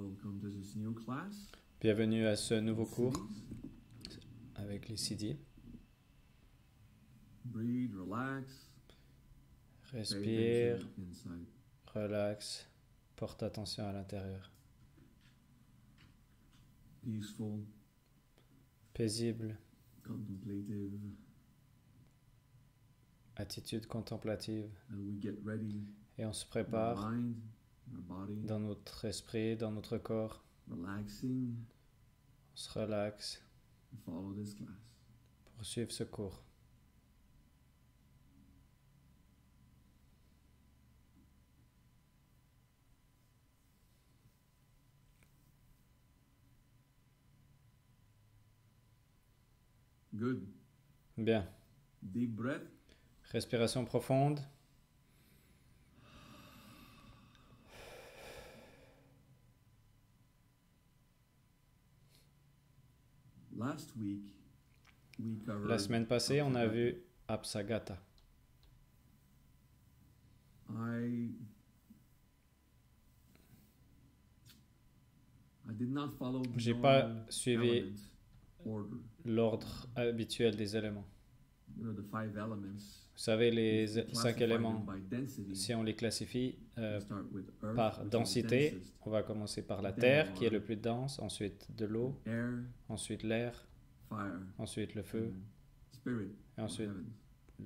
Welcome to this new class. Bienvenue à ce nouveau cours Cities. avec les CD. Breathe, relax. Pay Respire, attention inside. relax, porte attention à l'intérieur. Peaceful, Paisible, contemplative. attitude contemplative. And we get ready. Et on se Our prépare mind, our body, dans notre esprit, dans notre corps. relaxing. On se relaxe And follow this class. pour suivre ce cours. Good. Bien. Deep breath. Respiration profonde. Last week, we covered. La semaine passée, on a vu Apsagata. I did not follow the J'ai pas normal suivi element order. l'ordre habituel des éléments. You know, the 5 elements. Vous savez, les If we 5 classify éléments, them by density, si on les classifie we start with earth, par which is densité, densest, on va commencer par la Then terre qui est water. le plus dense, ensuite de l'eau, air, ensuite l'air, fire, ensuite le feu, and spirit, et ensuite or heaven.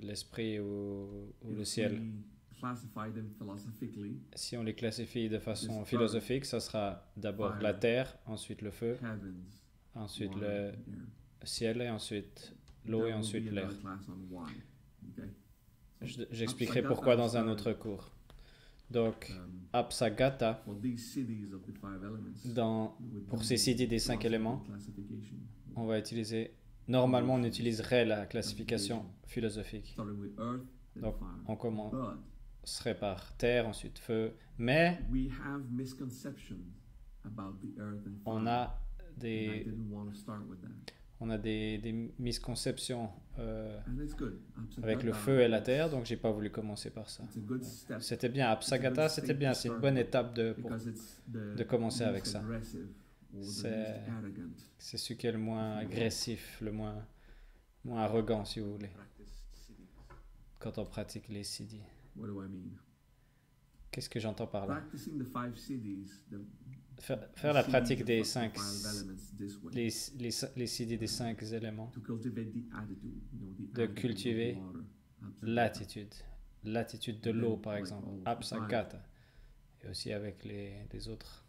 l'esprit ou le If ciel. we classify them philosophically, Si on les classifie de façon This philosophique, ça sera d'abord fire, la terre, ensuite le feu, heavens, ensuite water, le and air. ciel et ensuite There l'eau et will ensuite be l'air. another class on why. Okay? J'expliquerai Apsagata pourquoi dans un started, autre cours. Donc, um, Apsagata, for these cities of the 5 elements, pour with ces the CD des 5 éléments, classification, on va utiliser, normalement on utiliserait la classification philosophique. starting with earth, then Donc, fire. on commencerait But par terre, ensuite feu, mais we have misconceptions about the earth and fire. on a And I des, didn't want to start with that. des misconceptions And it's good. avec le Apsagata, feu et la terre, donc j'ai pas voulu commencer par ça. it's a good step C'était bien, Apsagata, c'était bien, c'est une bonne étape de because it's the de commencer avec least ça. aggressive or the C'est- least arrogant c'est celui qui est le moins agressif, le moins arrogant si vous voulez, practice cities. quand on pratique les CD. What do I mean? Qu'est-ce que j'entends par là? Practicing the 5 cities, Faire la pratique des 5 elements this way. les CD des 5 éléments, To cultivate the attitude, you know, the de attitude of cultiver water, l'attitude de l'eau par exemple, Apsagata, et aussi avec les autres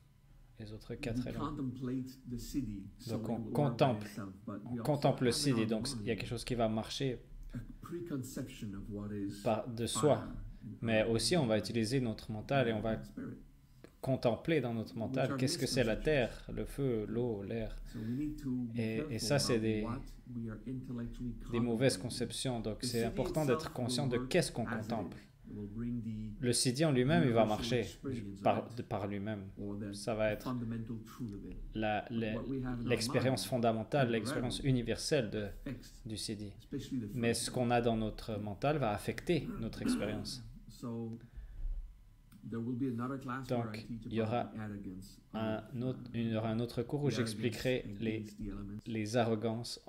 We 4 éléments. contemplate the city, so Donc it on will work by contemple, itself, but we on also contemple le have in CD, our donc il y a mind quelque chose qui va marcher a preconception of what is de fire soi, and mais earth aussi on va utiliser notre mental et on va and spirit. contempler dans notre mental qu'est-ce que c'est la terre, le feu, l'eau, l'air. So we need to be Et careful ça, c'est about what we are intellectually Des mauvaises contemplating. conceptions, donc The c'est CD important itself d'être conscient will de work qu'est-ce qu'on as it contemple. is. It will bring the Le CD en lui-même, il va universal marcher experience of par, it, par lui-même. or the Ça va être fundamental truth of it. What we have in our l'expérience mind, fondamentale, temporarily, l'expérience universelle affects, du CD. especially the Mais first ce qu'on a dans notre mental va affecter notre expérience. So there will be another class where I Donc, teach il y aura about the arrogance il y aura un autre cours où the arrogance j'expliquerai against the elements les arrogances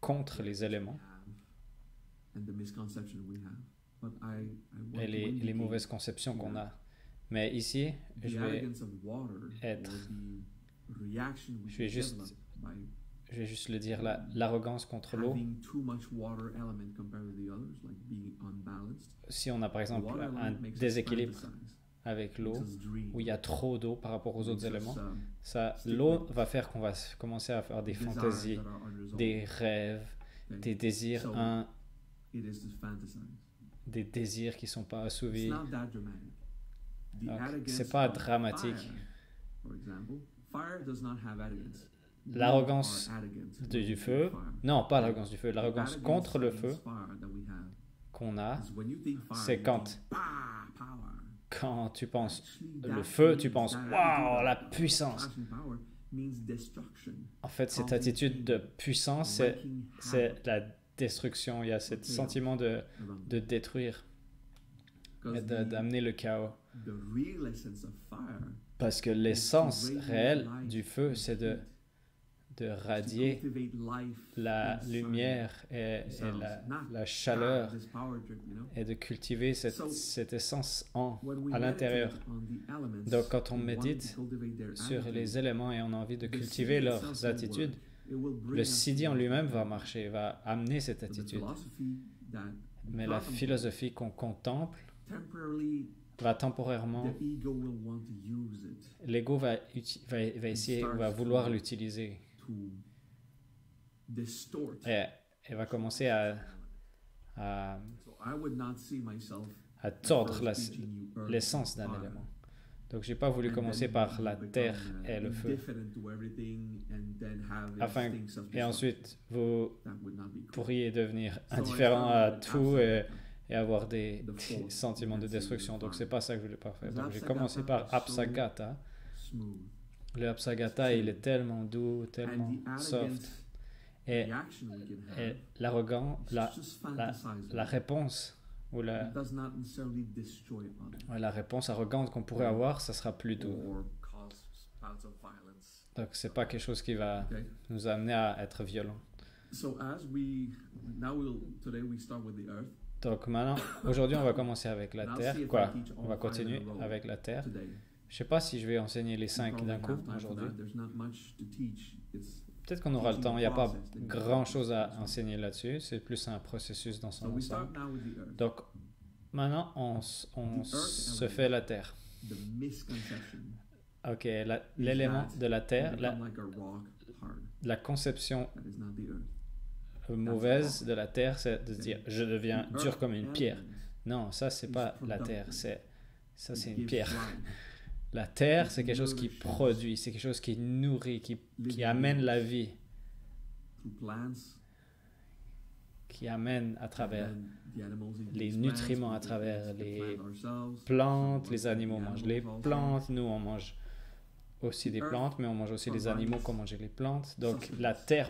contre les éléments and the misconception we have. But I want et to les indicate mauvaises conceptions qu'on a. Mais ici, the je vais arrogance of water être- or the reaction we je vais juste develop by je vais juste le dire, l'arrogance contre l'eau. having too much water element compared to the others, like being unbalanced. Si on a par The exemple water un element makes us déséquilibre fantasize, avec makes l'eau, us dream, où il y a trop d'eau par rapport aux autres makes us, éléments, l'eau va faire qu'on va commencer à faire des desires fantaisies, that are unresolved. des rêves, Okay? des désirs, So, it is to fantasize. des désirs qui sont pas It's assouvis. not that dramatic. The Donc, arrogance c'est pas of dramatique. fire, for example, fire does not have arrogance. We L'arrogance are arrogant du with feu, fire. non, pas l'arrogance du feu, l'arrogance The contre le arrogance feu against fire that we have qu'on a, is when you think fire, c'est you quand- think, "Bah, power." quand tu penses Actually, le that feu, tu means penses that waouh, attitude la of puissance. passion, power means destruction, En fait, cette attitude de puissance, wreaking c'est havoc la destruction. Il y a ce sentiment de around de détruire, et Because d'amener le chaos. the real essence of fire Parce que l'essence réelle du feu, c'est de radier la lumière et la chaleur et de cultiver cette essence à l'intérieur. Donc quand on médite sur les éléments et on a envie de cultiver leurs attitudes, le Siddhi en lui-même va marcher, va amener cette attitude. Mais la philosophie qu'on contemple va temporairement, l'ego va essayer, va vouloir l'utiliser. Et va commencer à tordre l'essence d'un élément. Donc, je n'ai pas voulu commencer par la terre et le feu. Et ensuite, vous pourriez devenir indifférent à tout et avoir des sentiments de destruction. Donc, ce n'est pas ça que je voulais pas faire. Donc, j'ai commencé par Apsagata. Le Apsagata, il est tellement doux, tellement soft. Et l'arrogant, la réponse ou la réponse arrogante qu'on pourrait avoir, ça sera plus doux. Donc, c'est pas quelque chose qui va nous amener à être violent. Donc, maintenant, aujourd'hui, on va commencer avec la terre. On va continuer avec la terre. Je sais pas si je vais enseigner les 5 d'un coup aujourd'hui. Peut-être qu'on aura le temps. Il n'y a pas grand-chose à enseigner là-dessus. C'est plus un processus dans son ensemble. Donc, maintenant, on se fait la terre. Ok, l'élément de la terre, la conception mauvaise de la terre, c'est de se dire « je deviens dur comme une pierre ». Non, ça, c'est pas la terre. Ça, c'est une pierre. La terre, c'est quelque chose qui produit, c'est quelque chose qui nourrit, qui amène la vie, qui amène à travers les nutriments, à travers les plantes, les animaux mangent les plantes, nous on mange aussi des plantes, mais on mange aussi les animaux qui ont mangé les plantes. Donc la terre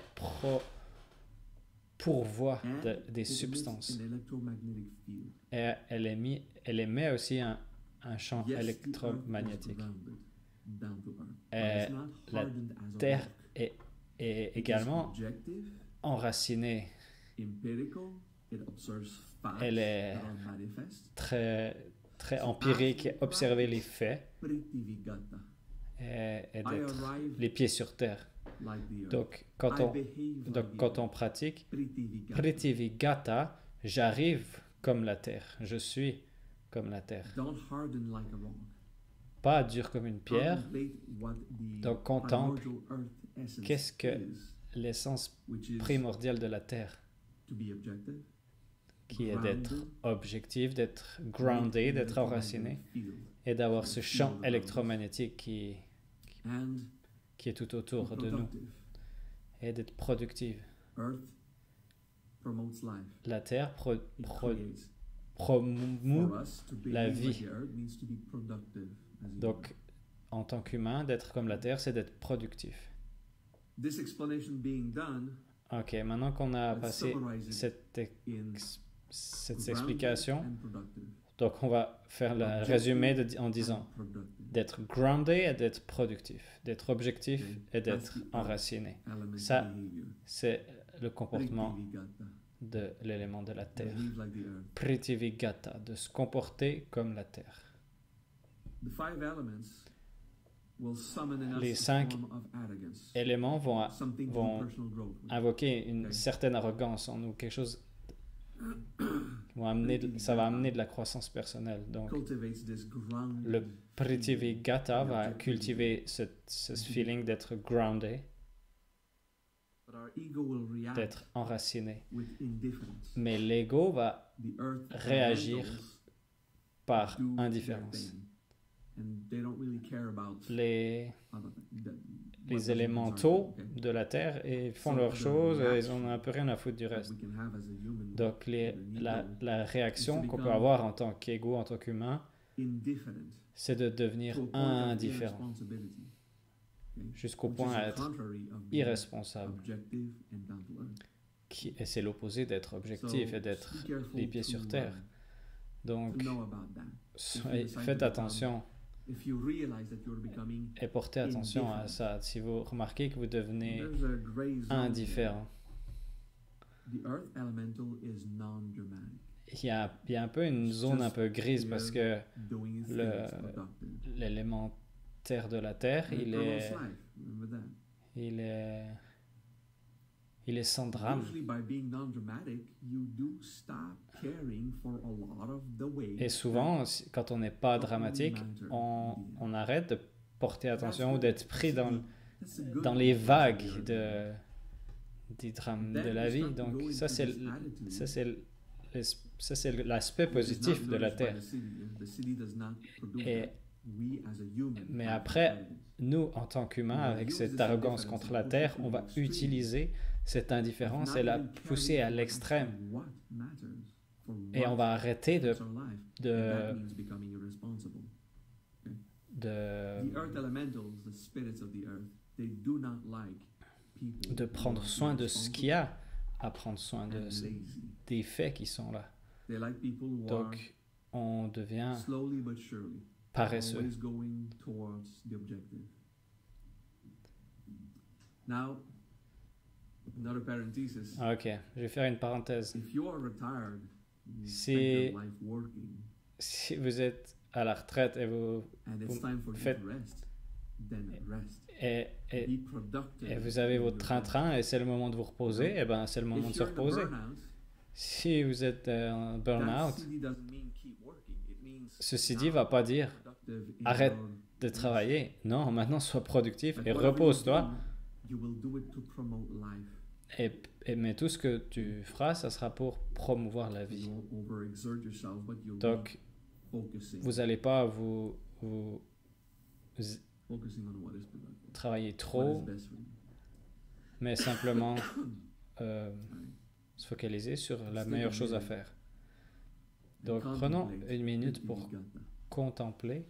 pourvoit des substances. Et elle émet aussi un champ électromagnétique. Et la terre est également enracinée. Elle est très, très empirique, observer les faits et d'être les pieds sur terre. Donc, quand on pratique Prithivigata, j'arrive comme la terre, je suis comme la terre. Pas dur comme une pierre. Donc, contemple qu'est-ce que l'essence primordiale de la terre, qui est d'être objectif, d'être grounded, d'être enraciné, et d'avoir ce champ électromagnétique qui est tout autour de nous, et d'être productive. La terre promeut la vie. Donc, en tant qu'humain, d'être comme la terre, c'est d'être productif. Ok, maintenant qu'on a passé cette explication, donc on va faire le résumé en disant d'être grounded et d'être productif, d'être objectif et d'être enraciné. Ça, c'est le comportement de l'élément de la terre. Prithivigata, de se comporter comme la terre. Les 5 éléments vont invoquer une certaine arrogance en nous, quelque chose ça va amener de la croissance personnelle. Donc, le Prithivigata va cultiver ce feeling d'être grounded, d'être enraciné. Mais l'ego va réagir par indifférence. Les élémentaux de la Terre font leurs choses, ils n'ont un peu rien à foutre du reste. Donc la réaction qu'on peut avoir en tant qu'ego, en tant qu'humain, c'est de devenir indifférent, jusqu'au point à être irresponsable. Et c'est l'opposé d'être objectif et d'être les pieds sur terre. Donc, faites attention Et portez attention à ça. Si vous remarquez que vous devenez indifférent, il y a un peu une zone un peu grise parce que l'élémentaire de la Terre, il est sans drame. Et souvent, quand on n'est pas dramatique, on arrête de porter attention ou d'être pris dans les vagues des drames de la vie. Donc ça, c'est l'aspect positif de la Terre. Mais après, nous, en tant qu'humains, avec cette arrogance contre la Terre, on va utiliser cette indifférence et la pousser à l'extrême. Et on va arrêter de prendre soin de ce qu'il y a à prendre soin des faits qui sont là. Donc, on devient paresseux. Ok, je vais faire une parenthèse. Si vous êtes à la retraite et vous faites et vous avez votre train-train et c'est le moment de vous reposer, et ben c'est le moment de se reposer. Si vous êtes en burn-out, ceci dit ne va pas dire arrête de travailler. Non, maintenant sois productif et repose-toi. Mais tout ce que tu feras, ça sera pour promouvoir la vie. Donc, vous n'allez pas vous travailler trop, mais simplement se focaliser sur la meilleure chose à faire. Donc, prenons une minute pour contempler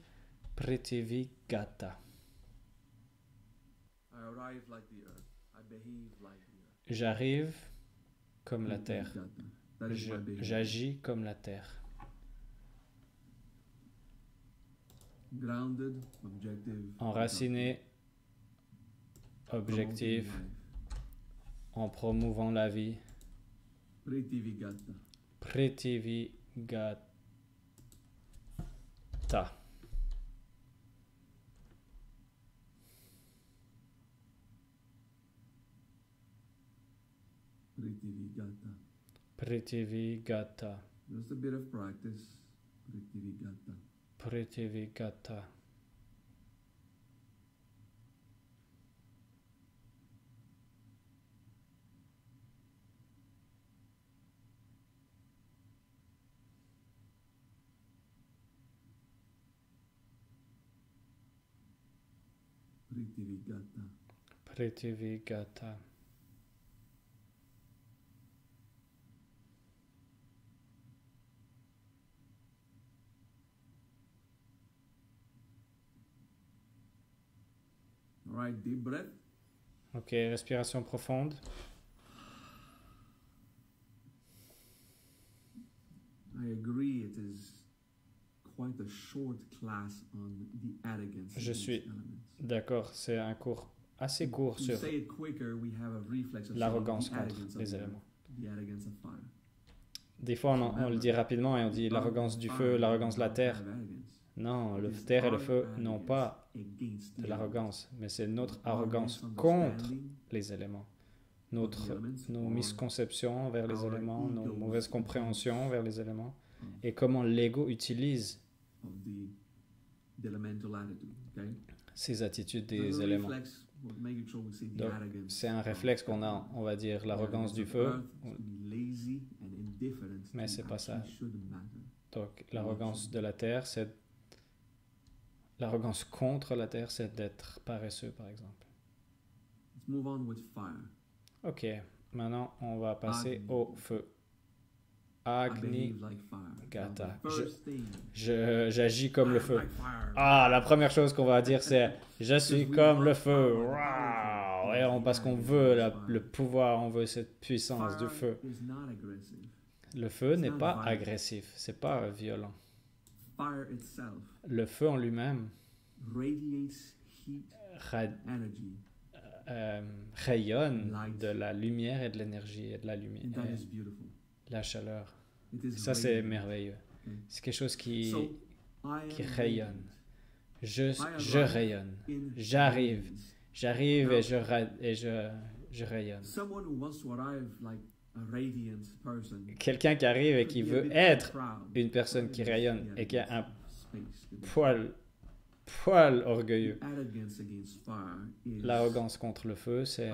Prithivigata. J'arrive comme la terre. J'agis comme la terre. Enraciné, objectif, en promouvant la vie. Prithivigata. Prithivigata. Just a bit of practice. Prithivigata. Prithivigata. Prithivigata. Prithivigata. All right, deep breath. Ok, respiration profonde. I agree, it is quite a short class on the arrogance. Je suis d'accord, c'est un cours assez court sur l'arrogance contre les éléments. Des fois, on le dit rapidement et on dit l'arrogance du feu, l'arrogance de la terre. Non, le terre et le feu n'ont pas de l'arrogance, mais c'est notre arrogance contre les éléments. Nos misconceptions vers les éléments, nos mauvaises compréhensions vers les éléments, et comment l'ego utilise ces attitudes des éléments. Donc, c'est un réflexe qu'on a, on va dire, l'arrogance du feu, mais c'est pas ça. Donc, l'arrogance de la terre, c'est l'arrogance contre la terre, c'est d'être paresseux, par exemple. Ok, maintenant on va passer au feu. Agni Gata. J'agis comme le feu. Ah, la première chose qu'on va dire, c'est je suis comme le feu. Wow. Et parce qu'on veut le pouvoir, on veut cette puissance du feu. Le feu n'est pas agressif, c'est pas violent. Le feu en lui-même rayonne de la lumière et de l'énergie et de la lumière, la chaleur. Ça, c'est merveilleux. C'est quelque chose qui rayonne. Je rayonne. J'arrive et je rayonne. Quelqu'un qui arrive et qui veut être une personne qui rayonne et qui a un poil orgueilleux. L'arrogance contre le feu, c'est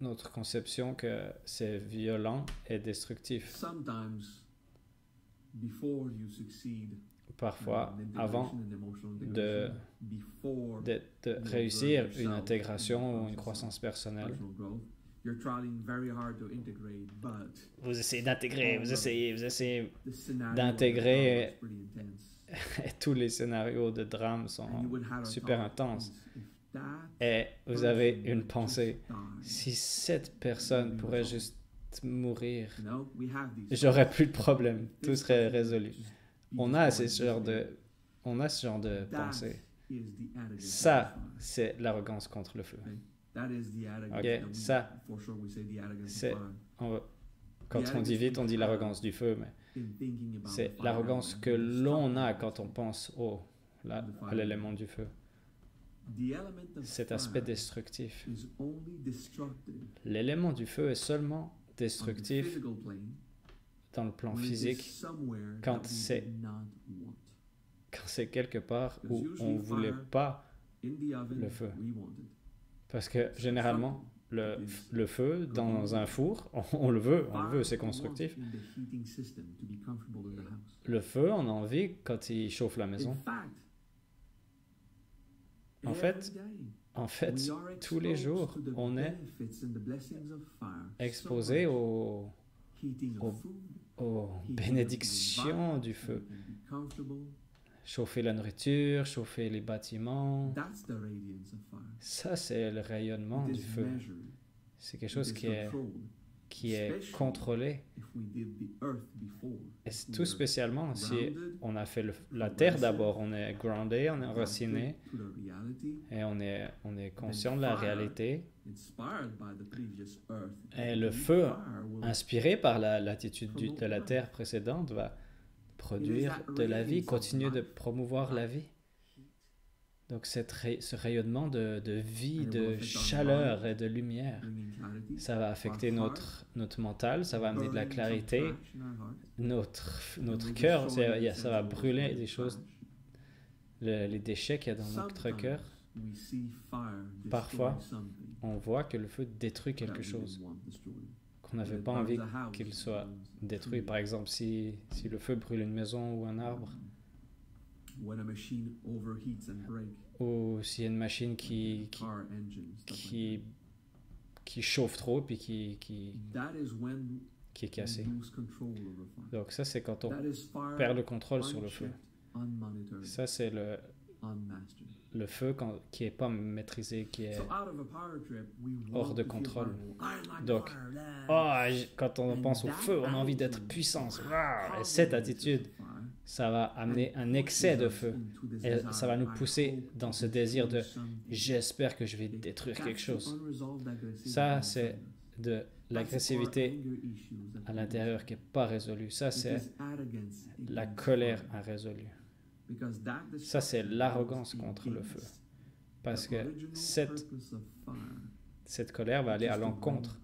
notre conception que c'est violent et destructif. Parfois, avant de réussir une intégration ou une croissance personnelle, vous essayez d'intégrer, vous essayez d'intégrer, et tous les scénarios de drame sont super intenses. Et vous avez une pensée, si cette personne pourrait juste mourir, j'aurais plus de problème, tout serait résolu. On a ce genre de pensée. Ça, c'est l'arrogance contre le feu. Ok, ça, c'est, quand on dit vite, on dit l'arrogance du feu, mais c'est l'arrogance que l'on a quand on pense à l'élément du feu. Cet aspect destructif. L'élément du feu est seulement destructif dans le plan physique quand c'est quelque part où on ne voulait pas le feu. Parce que généralement, le feu dans un four, on le veut, c'est constructif. Le feu, on a envie quand il chauffe la maison. En fait, tous les jours, on est exposé aux bénédictions du feu. Chauffer la nourriture, chauffer les bâtiments. Ça, c'est le rayonnement du feu. C'est quelque chose qui est contrôlé. Et tout spécialement si on a fait la terre d'abord, on est groundé, on est enraciné et on est conscient de la réalité. Et le feu, inspiré par l'attitude de la terre précédente, va produire de la vie, continuer de promouvoir la vie. Donc ce rayonnement de vie, de chaleur et de lumière, ça va affecter notre mental, ça va amener de la clarité, notre cœur, ça va brûler des choses, les déchets qu'il y a dans notre cœur. Parfois, on voit que le feu détruit quelque chose qu'on n'avait pas envie qu'il soit détruit. Par exemple, si le feu brûle une maison ou un arbre, ou s'il y a une machine qui chauffe trop puis qui est cassée. Donc ça, c'est quand on perd le contrôle sur le feu. Ça, c'est le feu qui n'est pas maîtrisé, qui est hors de contrôle. Donc, quand on pense au feu, on a envie d'être puissant. Et cette attitude, ça va amener un excès de feu. Et ça va nous pousser dans ce désir de « j'espère que je vais détruire quelque chose ». Ça, c'est de l'agressivité à l'intérieur qui n'est pas résolue. Ça, c'est la colère irrésolue. Ça, c'est l'arrogance contre le feu. Parce que cette colère va aller à l'encontre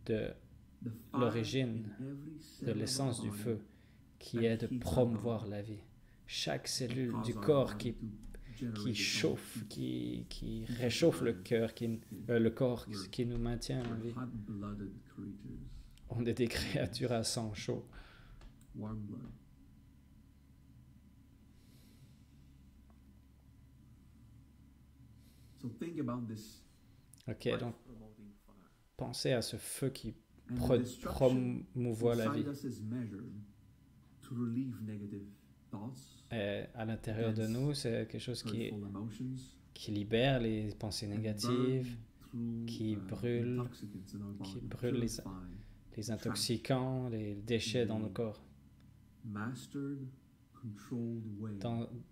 de l'origine, de l'essence du feu, qui est de promouvoir la vie. Chaque cellule du corps qui chauffe, qui réchauffe le corps, qui nous maintient en vie. On est des créatures à sang chaud. Ok, donc pensez à ce feu qui promouvoit la vie. Et à l'intérieur de nous, c'est quelque chose qui libère les pensées négatives, qui brûle les intoxicants, les déchets dans nos corps.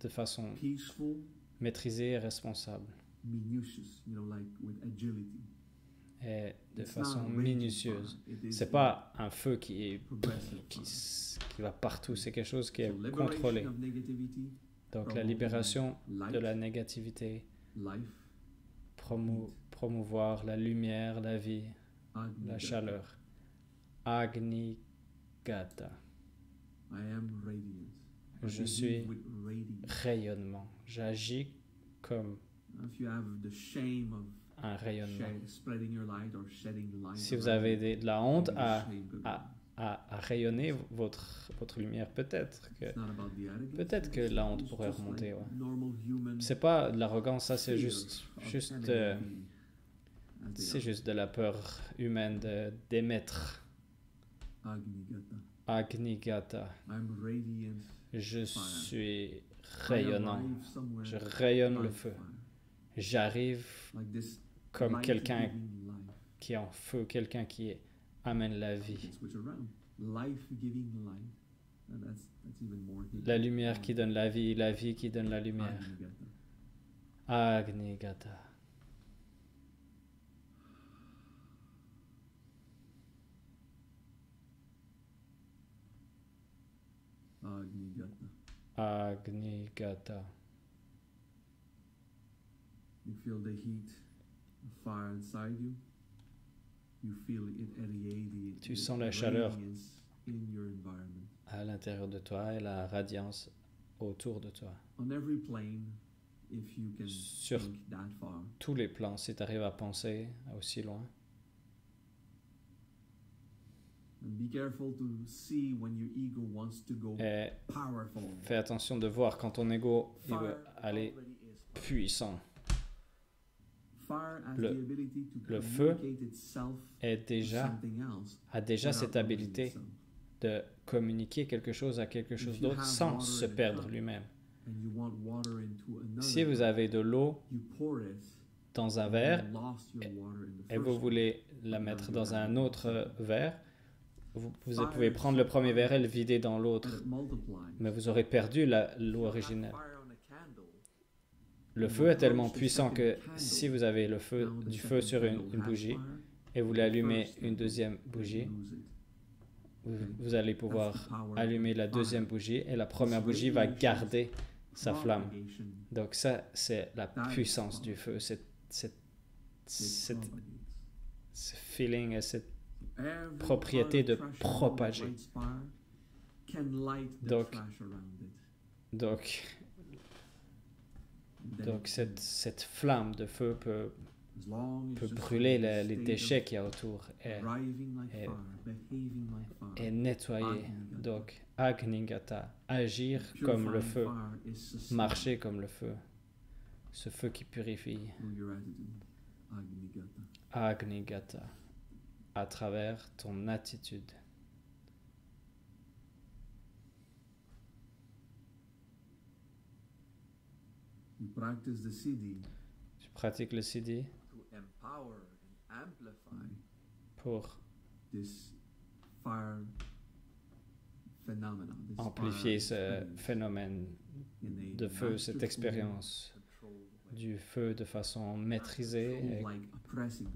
de façon maîtrisée et responsable. Et de façon minutieuse. C'est pas un feu qui va partout, c'est quelque chose qui est contrôlé. Donc la libération de la négativité, promouvoir la lumière, la vie, la chaleur. Agni Gata. Je suis rayonnement. J'agis comme un rayonnement. Si vous avez de la honte à rayonner votre lumière, peut-être que la honte pourrait remonter. Ouais. C'est pas de l'arrogance, ça c'est juste de la peur humaine d'émettre. Agni Gata. Je suis rayonnant. Je rayonne le feu. J'arrive comme quelqu'un qui est en feu, quelqu'un qui amène la vie. La lumière qui donne la vie qui donne la lumière. Agni Gata. Agni Gata. You feel the heat, the fire inside you. You feel it radiate. Tu sens la chaleur à l'intérieur de toi et la radiance autour de toi. On every plane, if you can sur think that far. Tous les plans, si tu arrives à penser aussi loin. Be careful to see when your ego wants to go powerful. Fais attention de voir quand ton ego il veut aller puissant. Le feu a déjà cette habilité de communiquer quelque chose à quelque chose d'autre sans se perdre lui-même. Si vous avez de l'eau dans un verre et vous voulez la mettre dans un autre verre, vous pouvez prendre le premier verre et le vider dans l'autre, mais vous aurez perdu l'eau originelle. Le feu est tellement puissant que si vous avez du feu sur une bougie et vous l'allumez une deuxième bougie, vous allez pouvoir allumer la deuxième bougie et la première bougie va garder sa flamme. Donc ça, c'est la puissance du feu, ce feeling et cette propriété de propager. Donc cette flamme de feu peut brûler les déchets qu'il y a autour et nettoyer. Donc Agni Gata, agir comme le feu, marcher comme le feu, ce feu qui purifie. Agni Gata, à travers ton attitude. Tu pratiques le Siddhi pour amplifier ce phénomène de feu, cette expérience du feu de façon maîtrisée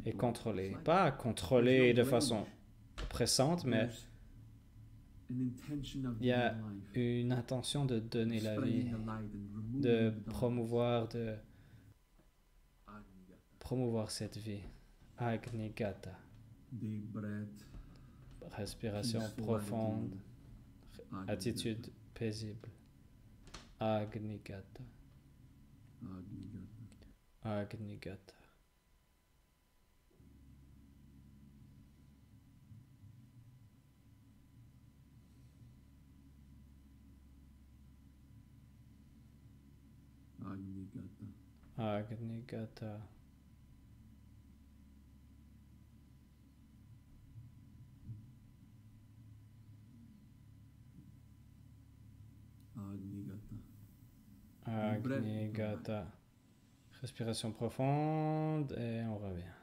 et contrôlée. Pas contrôlée de façon oppressante, mais il y a une intention de donner la vie, de promouvoir cette vie. Agni Gata. Respiration profonde, attitude paisible. Agni Gata. Agni Gata. Agni Gata. Agni Gata. Respiration profonde et on revient.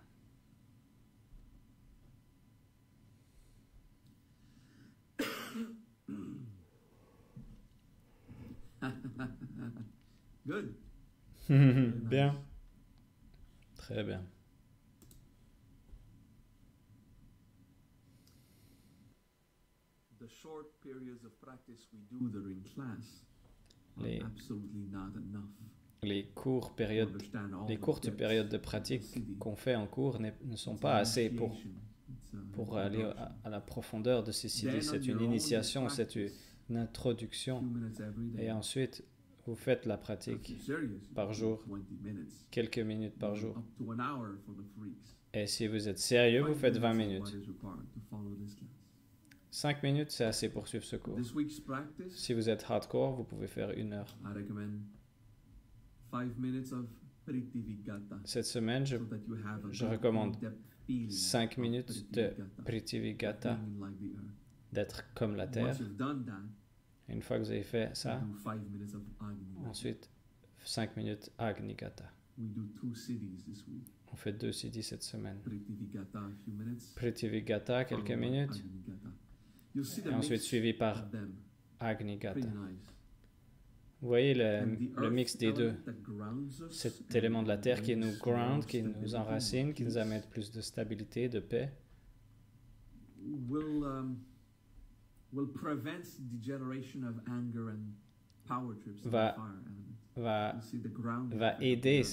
Good. Bien. Très bien. The short periods of practice we do during class are absolutely not enough. Les courtes périodes de pratique qu'on fait en cours ne sont pas assez pour aller à la profondeur de ces CD. C'est une initiation, c'est une introduction. Et ensuite, vous faites la pratique par jour, quelques minutes par jour. Et si vous êtes sérieux, vous faites 20 minutes. 5 minutes, c'est assez pour suivre ce cours. Si vous êtes hardcore, vous pouvez faire 1 heure. Cette semaine, je recommande 5 minutes de Prithivigata, d'être comme la Terre. Une fois que vous avez fait ça, ensuite 5 minutes Agnigata. On fait 2 siddhis cette semaine. Prithivigata, quelques minutes. Et ensuite suivi par Agnigata. Vous voyez le mix des deux. Cet élément de la terre qui nous ground, qui nous enracine, qui nous amène plus de stabilité, de paix. Va aider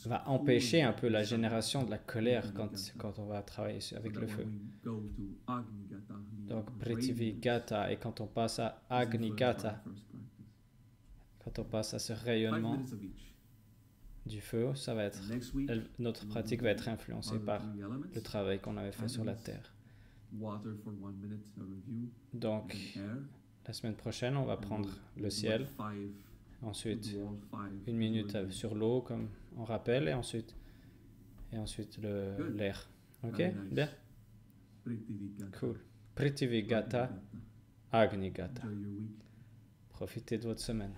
va empêcher un peu la génération de la colère quand on va travailler avec le feu. Donc, Prithivigata, et quand on passe à Agnigata, quand on passe à ce rayonnement du feu, ça va être, notre pratique va être influencée par le travail qu'on avait fait sur la terre. Donc, la semaine prochaine, on va prendre le ciel. Ensuite, 1 minute sur l'eau, comme on rappelle, et ensuite l'air. Ok? Bien? Cool. Prithivigata, Agnigata. Profitez de votre semaine.